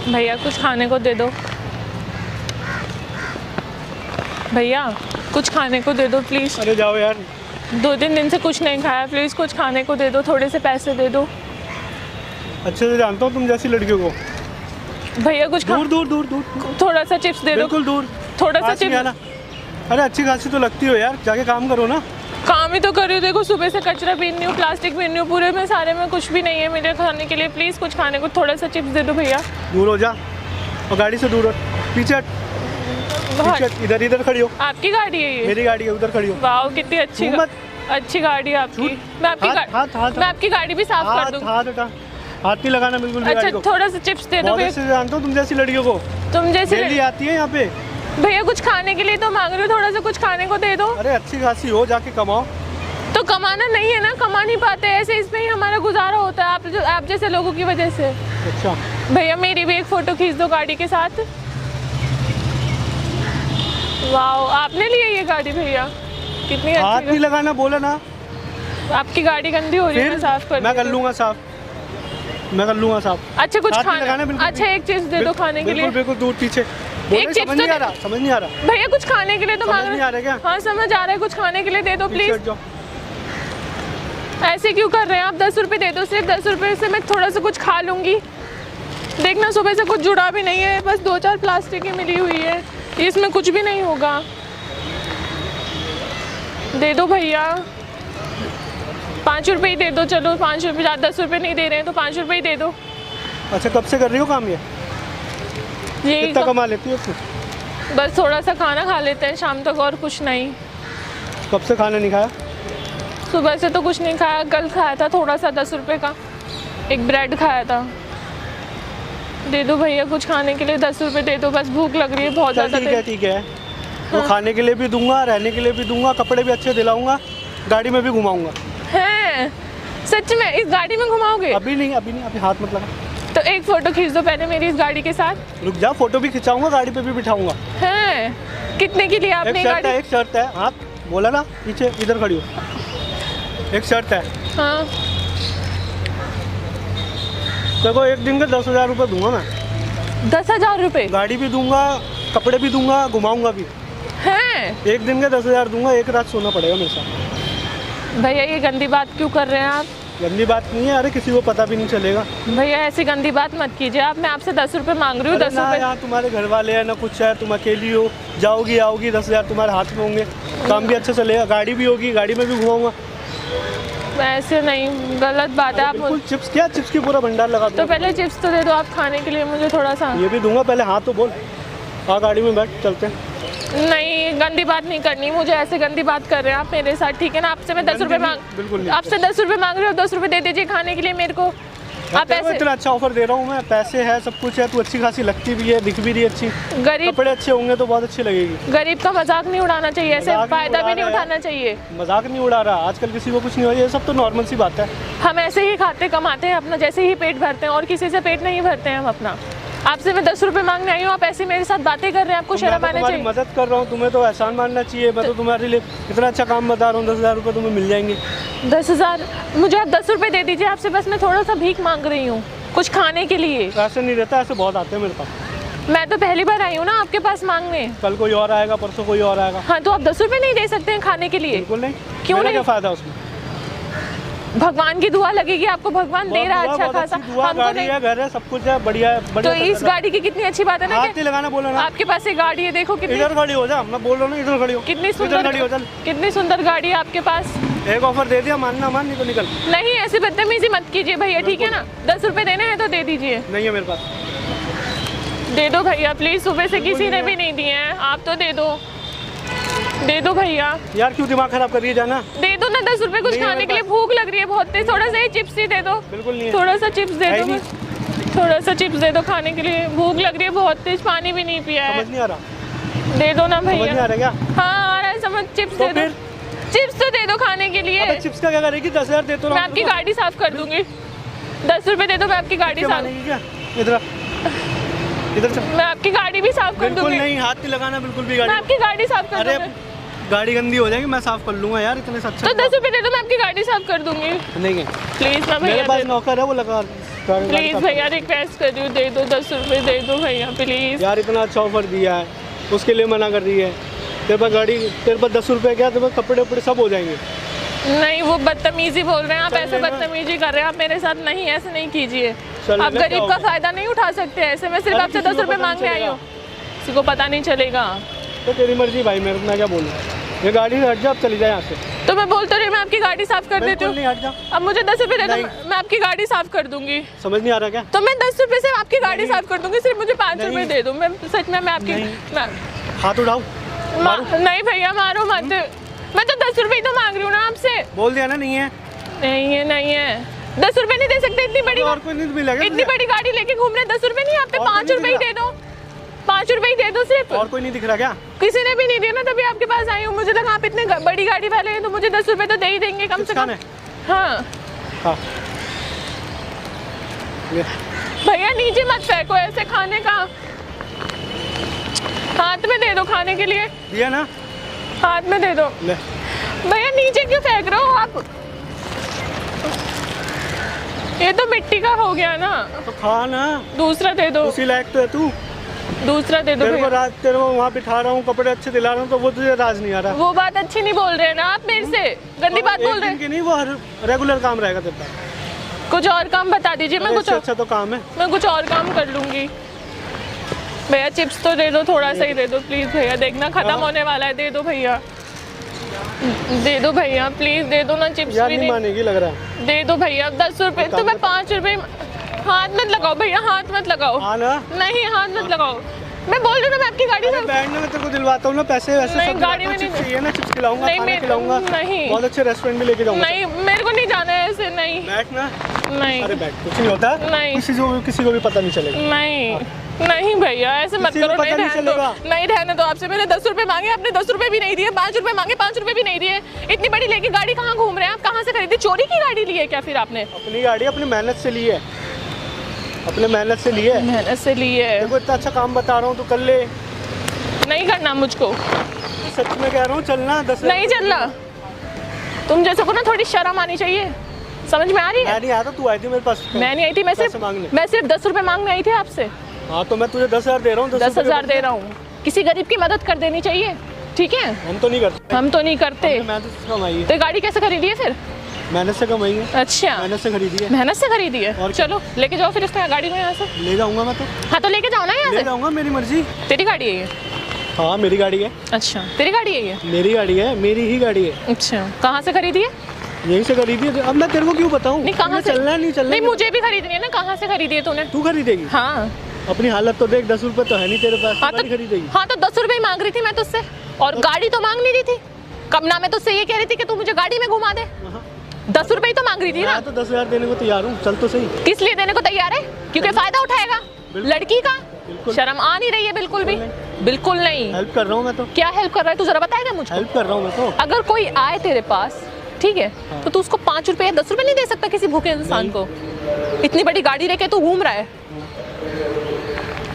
भैया कुछ खाने को दे दो, भैया कुछ खाने को दे दो प्लीज़। अरे जाओ यार, 2-3 दिन से कुछ नहीं खाया, प्लीज़ कुछ खाने को दे दो, थोड़े से पैसे दे दो। अच्छे से जानता हूँ तुम जैसी लड़कियों को। भैया कुछ दूर दूर दूर दूर, थोड़ा सा चिप्स दे दो, बिल्कुल दूर, थोड़ा सा पास नहीं चिप्स। आना। अरे अच्छी खासी तो लगती हो यार, जाके काम करो ना। काम ही तो कर रही हूँ, देखो सुबह से कचरा बीन रही हूँ, प्लास्टिक बीन रही हूँ, पूरे में सारे में कुछ भी नहीं है मेरे खाने के लिए। प्लीज़ कुछ खाने को, थोड़ा सा चिप्स दे दो भैया। दूर हो जा और गाड़ी से दूर हो, पीछे हट, पीछे हट, इधर इधर खड़ी हो। आपकी गाड़ी है ये? मेरी गाड़ी है, उधर खड़ी हो। वाह कितनी अच्छी छू मत। अच्छी गाड़ी है आपकी। मैं आपकी गाड़ी भी साफ कर दूँगी। हाथ हटा, हाथ नहीं लगाना बिल्कुल भी गाड़ी अच्छा को। थोड़ा सा चिप्स दे दो बहुत भैया। अच्छे से जानता हूँ तुम जैसी लड़कियों को, तुम जैसे डेली आती है यहाँ पे। भैया कुछ खाने के लिए तो मांग रही हो, थोड़ा सा कुछ खाने को दे दो। अरे अच्छी खासी हो, जाके कमाओ। तो कमाना नहीं है ना, कमा नहीं पाते ऐसे, इसमें ही हमारा गुजारा होता है आप जैसे लोगों की वजह से। अच्छा भैया मेरी भी एक फ़ोटो खींच दो गाड़ी के साथ। वाह आपने ली है ये गाड़ी भैया, कितनी हाथ अच्छी। नहीं लगाना बोला ना। आपकी गाड़ी गंदी हो रही है, मैं साफ कर मैं कर लूँगा साफ, मैं कर लूँगा साफ। अच्छा कुछ हाथ नहीं लगाना खाना, बिल्कुल अच्छा एक चीज़ दे दो खाने के लिए। बिल्कुल बिल्कुल दूर पीछे। एक चिप्स समझ तो नहीं आ रहा, समझ नहीं आ रहा। भैया कुछ खाने के लिए तो मांग समझ नहीं आ रहा क्या? हाँ समझ आ रहा है, कुछ खाने के लिए दे दो पीछे प्लीज़। हट जाओ। ऐसे क्यों कर रहे हैं आप? 10 रुपये दे दो, सिर्फ 10 रुपये से मैं थोड़ा सा कुछ खा लूँगी। देखना सुबह से कुछ जुड़ा भी नहीं है, बस 2-4 प्लास्टिक की मिली हुई है, इसमें कुछ भी नहीं होगा। दे दो भैया, 5 रुपये ही दे दो, चलो 5 रुपये, 10 रुपये नहीं दे रहे हैं तो 5 रुपये ही दे दो। अच्छा कब से कर रही हो काम ये? यही कितना कमा लेती हो तुम? बस थोड़ा सा खाना खा लेते हैं शाम तक, और कुछ नहीं। कब से खाना नहीं खाया? सुबह से तो कुछ नहीं खाया, कल खाया था थोड़ा सा 10 रुपये का, एक ब्रेड खाया था। दे दो भैया कुछ खाने के लिए, 10 रुपये दे दो, बस भूख लग रही है बहुत ज़्यादा। ठीक है ठीक है, वो खाने के लिए भी दूंगा, रहने के लिए भी दूंगा, कपड़े भी अच्छे दिलाऊंगा, गाड़ी में भी घुमाऊंगा। हैं सच में इस गाड़ी में घुमाओगे? अभी नहीं, अभी नहीं, अभी हाथ मत लगा। तो एक फ़ोटो खींच दो पहले मेरी इस गाड़ी के साथ। रुक जा, फोटो भी खिंचाऊंगा, गाड़ी पे भी बिठाऊंगा। हैं कितने की ली आपने गाड़ी? एक शर्त है, हाथ बोला ना, पीछे इधर खड़ी हो। एक शर्त है, हाँ देखो एक दिन के 10,000 रुपये दूंगा मैं। 10,000 रुपये? गाड़ी भी दूंगा, कपड़े भी दूंगा, घुमाऊंगा भी। हैं एक दिन के 10,000 दूंगा, एक रात सोना पड़ेगा मेरे साथ। भैया ये गंदी बात क्यों कर रहे हैं आप? गंदी बात नहीं है, अरे किसी को पता भी नहीं चलेगा। भैया ऐसी गंदी बात मत कीजिए आप, मैं आपसे 10 रुपये मांग रही हूँ। 10 रुपये यहाँ तुम्हारे घर वाले हैं ना कुछ है, तुम अकेली हो, जाओगी आओगी, 10,000 तुम्हारे हाथ में होंगे, काम भी अच्छा चलेगा, गाड़ी भी होगी, गाड़ी में भी घुमाऊंगा। ऐसे नहीं, गलत बात है। आप बिल्कुल चिप्स, क्या चिप्स की पूरा भंडार लगा तो दूंगा। पहले चिप्स तो दे दो आप खाने के लिए मुझे थोड़ा सा। ये भी दूंगा, पहले हाँ तो बोल। हाँ गाड़ी में बैठ, चलते हैं। नहीं गंदी बात नहीं करनी मुझे, ऐसे गंदी बात कर रहे हैं आप मेरे साथ, ठीक है ना? आपसे मैं 10 रुपये बिल्कुल मांग, नहीं। आपसे 10 रुपये मांग रही हूँ, 10 रुपये दे दीजिए खाने के लिए मेरे को। आप तेरे को ऐसे इतना अच्छा ऑफर दे रहा हूँ मैं, पैसे है, सब कुछ है, तू अच्छी खासी लगती भी है, दिख भी रही है अच्छी, गरीब, कपड़े अच्छे होंगे तो बहुत अच्छी लगेगी। गरीब का मजाक नहीं उड़ाना चाहिए, ऐसे मजाक नहीं फायदा भी उड़ा नहीं रहा है। उठाना चाहिए। मजाक नहीं उड़ा रहा, आजकल किसी को कुछ नहीं हो रहा, ये सब तो नॉर्मल सी बात है। हम ऐसे ही खाते कमाते हैं अपना, जैसे ही पेट भरते हैं, और किसी से पेट नहीं भरते हैं हम अपना। आपसे मैं 10 रुपये मांगने आई हूँ, आप ऐसे मेरे साथ बातें कर रहे हैं, आपको शर्म आना चाहिए। मदद कर रहा हूँ, तुम्हें तो एहसान मानना चाहिए। मैं तो तुम्हारे लिए इतना अच्छा काम बता रहा हूँ, 10,000 रुपये तुम्हें मिल जाएंगे। 10,000 मुझे आप 10 रुपये दे दीजिए, आपसे बस मैं थोड़ा सा भीख मांग रही हूँ कुछ खाने के लिए। ऐसे नहीं रहता, ऐसे बहुत आते हैं मेरे पास। मैं तो पहली बार आई हूँ ना आपके पास मांगने। कल कोई और आएगा, परसों कोई और आएगा। हाँ तो आप 10 रुपये नहीं दे सकते हैं खाने के लिए? बिल्कुल नहीं। क्यों मेरा नहीं? क्या फायदा उसमें? भगवान की दुआ लगेगी आपको, भगवान दे रहा है अच्छा खासा। हमको गाड़ी नहीं। है, घर है, सब कुछ है, बढ़िया है, तो बढ़िया इस गाड़ी की कितनी अच्छी बात है ना हाथ कि नहीं लगाना बोला ना। आपके पास एक गाड़ी है, देखो कितनी इधर खड़ी हो जा, मैं बोल रहा हूँ ना, इधर खड़ी हो। कितनी इधर खड़ी हो, सुंदर, चल। कितनी सुंदर गाड़ी है आपके पास। एक ऑफर दे दिया, मानना मान, नहीं तो निकल। नहीं ऐसी बदतमीजी मत कीजिए भैया, ठीक है ना? 10 रुपये देने हैं तो दे दीजिए। नहीं है मेरे पास। दे दो भैया प्लीज, सुबह से किसी ने भी नहीं दिए हैं, आप तो दे दो, दे दो भैया। यार क्यों दिमाग खराब कर रही है, जाना। दे दो ना 10 रुपये, कुछ नहीं है खाने मेरे के लिए, भूख लग रही है बहुत तेज। थोड़ा सा ही चिप्स ही दे दो, बिल्कुल नहीं है। थोड़ा सा चिप्स दे है दो ही बस। थोड़ा सा चिप्स दे दो खाने के लिए, भूख लग रही है बहुत तेज, पानी भी नहीं पिया है। समझ नहीं आ रहा, दे दो ना समझ नहीं आ भैया। रहा क्या? हाँ आ रहा है समझ, चिप्स तो दे दो, चिप्स तो दे दो खाने के लिए। अबे चिप्स का क्या करेगी, 10,000 दे तो मैं रहा हूँ आपकी तुमको। गाड़ी साफ कर दूंगी, 10 रुपये दे दो, मैं आपकी गाड़ी क्या साफ, मानेगी क्या? इधर आ। इधर चल। मैं आपकी गाड़ी भी साफ कर बिल्कुल दूंगी। नहीं, हाथ नहीं लगाना बिल्कुल भी मैं गाड़ी। आपकी गाड़ी साफ कर अरे दूंगी। गाड़ी गंदी हो जाएगी, मैं साफ कर लूंगा यार, इतने सच्चे। तो 10 रुपये दे दो, मैं आपकी गाड़ी साफ कर दूंगी। नहीं है प्लीज ना मेरे भैया। पास नौकर है, वो लगा प्लीज भैया रिक्वेस्ट कर रही हूँ, दे दो 10 रुपए दे दो भैया प्लीज। यार इतना अच्छा ऑफर दिया है, उसके लिए मना कर रही है। तेरे पास गाड़ी, तेरे पास 10 रुपए क्या, तेरे पास कपड़े वपड़े सब हो जाएंगे। नहीं वो बदतमीजी बोल रहे हैं आप, चल ऐसे लेना। बदतमीजी कर रहे हैं आप मेरे साथ, नहीं ऐसे नहीं कीजिए। चल आप लेना, गरीब क्या का हो गया? फायदा नहीं उठा सकते ऐसे, मैं सिर्फ अरे आपसे किसी 10 को रुपए पता नहीं मांगने आई चलेगा। हूँ, किसी को पता नहीं चलेगा। तो तेरी मर्जी भाई, मैं क्या बोलूँ। ये गाड़ी से हट जा, अब चली जाए यहाँ से। तो मैं बोल तो रही हूँ, मैं आपकी गाड़ी साफ कर देती बिल्कुल हूँ। नहीं, हट जा। अब मुझे 10 रुपए दे दो, नहीं। मैं आपकी गाड़ी साफ कर दूंगी। समझ नहीं आ रहा क्या? तो मैं 10 रुपए से आपकी गाड़ी नहीं। साफ कर दूंगी, सिर्फ मुझे 5 नहीं। रुपए दे दो। मैं सच में, मैं आपकी नहीं। हाथ उठाओ। नहीं भैया मारो मत, मैं तो 10 रुपए ही तो मांग रही हूँ ना आपसे। बोल दिया ना, नहीं है। नहीं है 10 रुपए नहीं दे सकते, इतनी बड़ी और कोई नहीं मिलेगा इतनी बड़ी गाड़ी लेके घूम रहे, 10 रुपए नहीं आप पे, और 5 कोई रुपए ही नहीं दे दो, 5 रुपए ही दे दो सिर्फ। और कोई नहीं दिख रहा क्या? किसी ने भी नहीं दिया ना, तभी आपके पास आई हूँ। मुझे लगा आप इतने बड़ी गाड़ी वाले हैं तो मुझे 10 रुपए तो दे ही देंगे कम से कम। हाँ हाँ ये। भैया नीचे मत फेंको ऐसे, खाने का हाथ में दे दो खाने के लिए, दिया ना, हाथ में दे दो। ले। भैया नीचे क्यों फेंक रहे हो आप, ये तो मिट्टी का हो गया ना। तो खा ना, दूसरा दे दो, उसी लायक तो है तू। दूसरा दे दो तेरे को भैया। राज, तेरे को वहाँ बिठा रहा हूँ, कपड़े अच्छे दिला रहा हूँ, तो वो तुझे राज नहीं आ रहा। वो बात अच्छी नहीं बोल रहे हैं ना आप मेरे से, गंदी बात एक बोल रहे दिन हैं। की नहीं, वो हर रेगुलर काम रहेगा तेरे पास। कुछ और काम बता दीजिए, मैं कुछ अच्छा तो काम है। मैं कुछ और काम कर लूंगी। भैया चिप्स तो दे दो, थोड़ा सा ही दे दो प्लीज भैया, देखना खत्म होने वाला है, दे दो भैया, दे दो भैया प्लीज, दे दो ना चिप्स यार भी नहीं नहीं, मानेगी लग रहा है। दे दो भैया 10 रुपए तो मैं 5 रुपए। हाथ मत लगाओ भैया, हाथ मत लगाओ, हाँ ना, नहीं हाथ मत लगाओ, मैं बोल रही हूँ ना मैं आपकी गाड़ी अरे से। बैंड में मैं तेरे को दिलवाता हूँ ना, पैसे वैसे नहीं, सब गाड़ी में दिलाता हूँ। नहीं- चिप्स चाहिए ना, चिप्स खिलाऊंगा, नहीं, खाना मैं- खिलाऊंगा, नहीं। बहुत अच्छे रेस्टोरेंट में लेके जाऊंगा। नहीं मेरे को नहीं जाना है ऐसे, नहीं बैठ ना। नहीं अरे बैठ, कुछ नहीं होता। नहीं। किसी को भी पता नहीं चलेगा। नहीं भैया ऐसे मत किसी को करो, पता नहीं नहीं रहने दो, चलेगा। नहीं रहने दो। आपसे मैंने 10 रुपए मांगे, आपने 10 रुपए भी नहीं दिए, 5 रुपए मांगे 5 रुपए भी नहीं दिए। इतनी बड़ी लेके गाड़ी कहाँ घूम रहे हैं आप, कहाँ से खरीदी, चोरी की गाड़ी ली है क्या फिर आपने? अपनी गाड़ी अपनी मेहनत से ली है, अपने मेहनत से ली है। मेहनत से ली है, देखो इतना अच्छा काम बता रहा हूँ तो कर ले। नहीं करना मुझको, सच में कह रहा हूँ, चलना 10 नहीं चलना। तुम जैसे को ना थोड़ी शर्म आनी चाहिए, समझ में आ रही है? मैं नहीं आया था, तू आई थी मेरे पास। मैं नहीं आई थी, मैं पैसे मांगने। सिर्फ 10 रुपए मांगने आई थी आपसे। हाँ तो मैं तुझे 10,000 दे रहा हूँ। 10,000 दे रहा हूँ, किसी गरीब की मदद कर देनी चाहिए, ठीक है? हम तो नहीं करते, हम तो नहीं करते। मेहनत से कमाई है। तो गाड़ी कैसे खरीदी है फिर? मेहनत से कमाई है, अच्छा मेहनत से खरीदी है। मेहनत से खरीदी है, और क्या? चलो लेके जाओ फिर इसको गाड़ी को यहाँ से। ले जाऊंगा मैं तो, हाँ तो लेके जाओ ना यहाँ ले से, जाऊंगा, मेरी मर्जी। तेरी गाड़ी है ये? हाँ मेरी गाड़ी है, अच्छा तेरी गाड़ी है ये? मेरी गाड़ी है, मेरी ही गाड़ी है। अच्छा कहाँ से खरीदी है? यहीं से खरीदी है। अब मैं तेरे को क्यों बताऊँ? नहीं कहाँ से? चलना है, नहीं चलना नहीं है? मुझे भी खरीदनी है ना, कहाँ से खरीदी है तूने? तू खरीदेगी? हाँ अपनी हालत तो देख, 10 रुपए तो है नहीं तेरे पास, हाँ गाड़ी खरीदेगी। हाँ तो 10 रुपए ही मांग रही थी मैं तुझसे, और गाड़ी तो मांग नहीं रही थी। कब ना मैं तुझसे ये कह रही थी कि तू मुझे गाड़ी में घुमा दे, हाँ। 10 रुपए ही तो मांग रही थी ना। मैं तो 10,000 देने को तैयार हूँ, चल तो सही। किस लिए देने को तैयार है? क्योंकि फायदा उठाएगा लड़की का। बिल्कुल। शर्म आ नहीं रही है बिल्कुल भी? बिल्कुल नहीं। हेल्प कर रहा हूँ मैं तो, क्या हेल्प कर रहा है तू, जरा बताएगा मुझको? हेल्प कर रहा हूँ मैं तो। अगर कोई आए तेरे पास, ठीक है, तो तू उसको 5 रुपए या 10 रुपए नहीं दे सकता किसी भूखे इंसान को? इतनी बड़ी गाड़ी लेके तू घूम रहा है,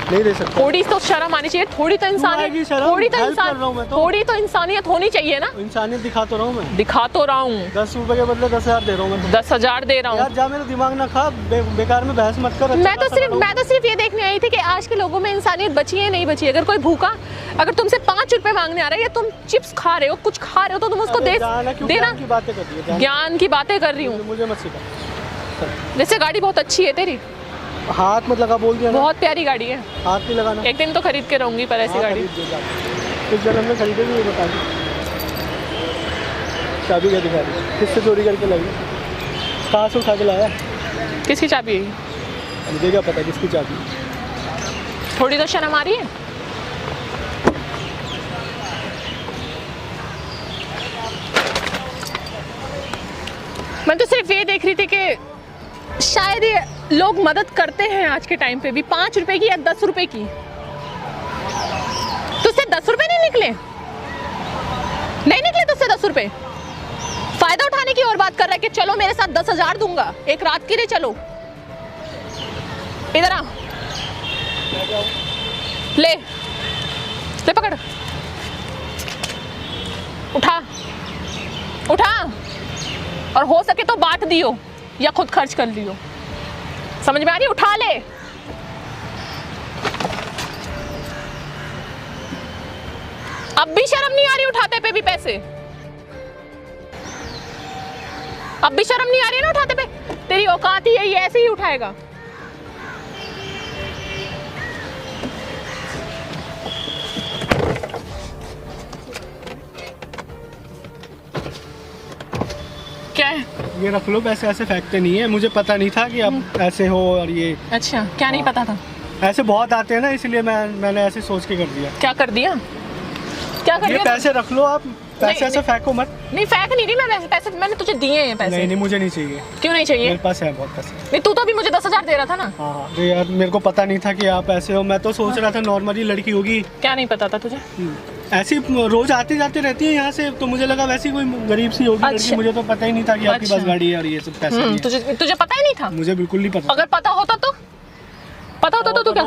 नहीं दे सकता। थोड़ी तो शर्म आनी चाहिए, थोड़ी तो आएगी इंसानियत, शर्म? थोड़ी तो हेल्प कर रहा हूँ मैं तो। थोड़ी तो इंसानियत होनी चाहिए ना। इंसानियत दिखा तो रहा हूँ मैं, दिखा तो रहा हूँ, 10 रुपए के बदले 10,000 दे रहा हूँ मैं तो। 10,000 दे रहा हूँ। यार जा, मेरा दिमाग ना खा, बेकार में बहस मत कर। अच्छा मैं तो सिर्फ ये देखने आई थी कि आज के लोगों में इंसानियत बची है नहीं बची। अगर कोई भूखा, अगर तुमसे 5 रुपए मांगने आ रहा है, या तुम चिप्स खा रहे हो, कुछ खा रहे हो, तो तुम उसको दे देना। ज्ञान की बातें कर रही है, ज्ञान की बातें कर रही हूँ। मुझे मत सिखा। जैसे गाड़ी बहुत अच्छी है तेरी, हाथ मत लगा, बोल दिया ना। बहुत प्यारी गाड़ी है, हाथ नहीं लगाना। एक दिन तो खरीद के रहूंगी पर ऐसी हाँ, गाड़ी। खरीद दे जा। किस जन्म में खरीदेगी ये बता दी। चाबी क्या दिखा रही, किससे चोरी करके लाई, कहाँ से उठा के लाया? किसकी चाबी है? मुझे क्या पता किसकी चाबी। थोड़ी तो शर्म आ रही है। मैं तो सिर्फ ये देख रही थी कि शायद ये लोग मदद करते हैं आज के टाइम पे भी, 5 रुपए की या 10 रुपए की। तुझसे 10 रुपए नहीं निकले? नहीं निकले तुझसे 10 रुपए? फायदा उठाने की और बात कर रहा है कि चलो मेरे साथ 10,000 दूंगा एक रात के लिए, चलो इधर आ, ले पकड़, उठा उठा, और हो सके तो बांट दियो या खुद खर्च कर लियो। समझ में आ रही है? उठा ले। अब भी शर्म नहीं आ रही उठाते पे भी पैसे? अब भी शर्म नहीं आ रही है ना उठाते पे? तेरी औकात ही है, ये ऐसे ही उठाएगा। क्या है? ये रख लो पैसे, ऐसे फेंकते नहीं है, मुझे पता नहीं था कि आप ऐसे हो। और ये अच्छा, क्या नहीं पता था? ऐसे बहुत आते हैं ना, इसलिए मैंने ऐसे सोच के कर दिया। क्या कर दिया? क्या कर ये दिया? पैसे रख लो आप, पैसे ऐसे फेंको मत। नहीं फेंक नहीं रही मैं पैसे, मैंने तुझे दिए हैं पैसे। नहीं मुझे नहीं चाहिए। क्यों नहीं चाहिए? मेरे पास है बहुत पैसे। नहीं, तू तो अभी मुझे 10,000 दे रहा था ना। हाँ तो यार मेरे को पता नहीं था कि आप ऐसे हो, मैं तो सोच रहा था नॉर्मली लड़की होगी। क्या नहीं पता था तुझे? ऐसी रोज आते जाते रहती है यहाँ से, तो मुझे लगा वैसी कोई गरीब सी होगी लड़की। अच्छा। मुझे तो पता ही नहीं था कि आपके पास गाड़ी है और ये सब पैसे नहीं है। तुझे पता ही नहीं था? मुझे बिल्कुल नहीं पता। अगर पता होता तो तू क्या,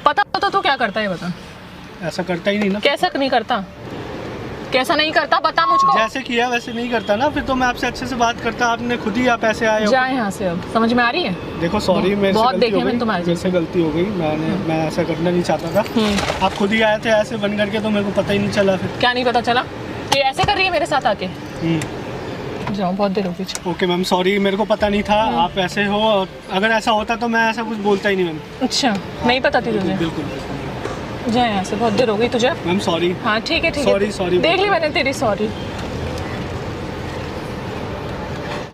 पता होता तो क्या करता है बता? ऐसा करता ही नहीं ना। कैसा नहीं करता? कैसा नहीं करता बता मुझको। जैसे किया वैसे नहीं करता ना, फिर तो मैं आपसे अच्छे से बात करता। आपने खुद ही आप ऐसे आए हो। जा यहाँ से, अब समझ में आ रही है? देखो सॉरी, मेरे बहुत से देखे मैंने तुम्हारे मेरे से गलती हो गई। मैं ऐसा करना नहीं चाहता था। आप खुद ही आए थे ऐसे बन करके, तो मेरे को पता ही नहीं चला। फिर क्या नहीं पता चला? ये ऐसे कर रही है मेरे साथ आके? जाओ, बहुत देर हो गई। ओके मैम सॉरी, मेरे को पता नहीं था आप ऐसे हो। और अगर ऐसा होता तो मैं ऐसा कुछ बोलता ही नहीं मैम। अच्छा, नहीं पता थी तुझे? बिल्कुल। जा यहाँ से, बहुत देर हो गई तुझे। Ma'am sorry. हाँ ठीक है, सॉरी देख ली मैंने तेरी सॉरी।